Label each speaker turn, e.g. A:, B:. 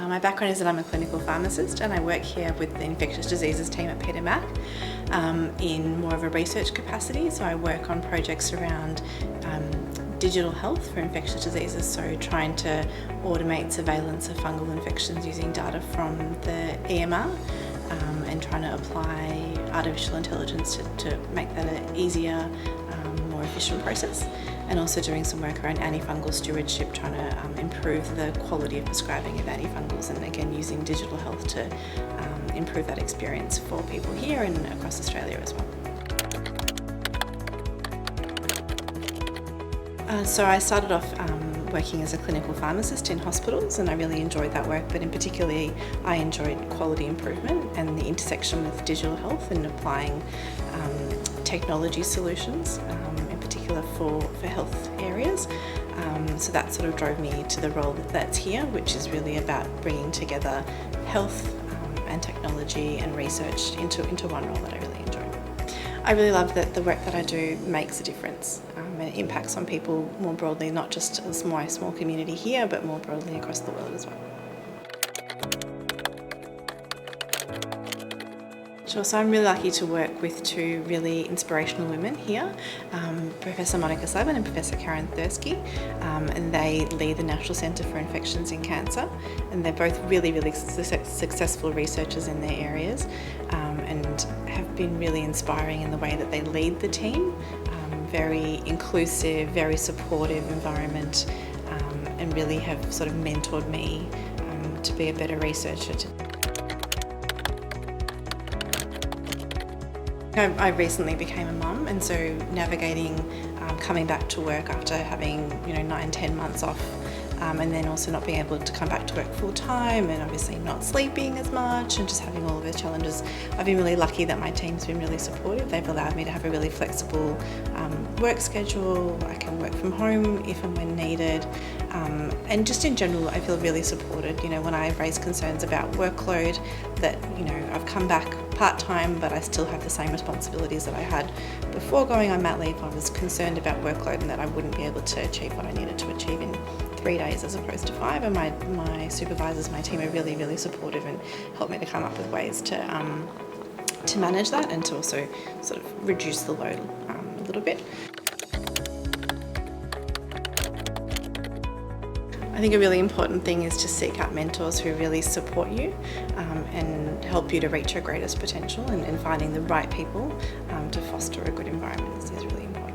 A: My background is that I'm a clinical pharmacist and I work here with the infectious diseases team at Peter Mac in more of a research capacity. So I work on projects around digital health for infectious diseases, so trying to automate surveillance of fungal infections using data from the EMR and trying to apply artificial intelligence to make that an easier, more efficient process, and also doing some work around antifungal stewardship, trying to improve the quality of prescribing of antifungals, and again using digital health to improve that experience for people here and across Australia as well. So I started off working as a clinical pharmacist in hospitals, and I really enjoyed that work, but in particular I enjoyed quality improvement and the intersection with digital health and applying technology solutions, in particular for health areas. So that sort of drove me to the role that's here, which is really about bringing together health and technology and research into one role that I really enjoy. I really love that the work that I do makes a difference and it impacts on people more broadly, not just as my small community here, but more broadly across the world as well. Sure, so I'm really lucky to work with two really inspirational women here, Professor Monica Slevin and Professor Karen Thursky, and they lead the National Centre for Infections and Cancer, and they're both really successful researchers in their areas and have been really inspiring in the way that they lead the team. Very inclusive, very supportive environment, and really have sort of mentored me to be a better researcher. I recently became a mum, and so navigating coming back to work after having 9-10 months off, and then also not being able to come back to work full time, and obviously not sleeping as much, and just having all of the challenges. I've been really lucky that my team's been really supportive. They've allowed me to have a really flexible work schedule. I can work from home if and when needed, and just in general I feel really supported. When I've raised concerns about workload, that I've come back part-time but I still have the same responsibilities that I had before going on mat leave. I was concerned about workload and that I wouldn't be able to achieve what I needed to achieve in 3 days as opposed to 5, and my supervisors, my team are really supportive and help me to come up with ways to manage that and to also sort of reduce the load a little bit. I think a really important thing is to seek out mentors who really support you and help you to reach your greatest potential, and finding the right people to foster a good environment is really important.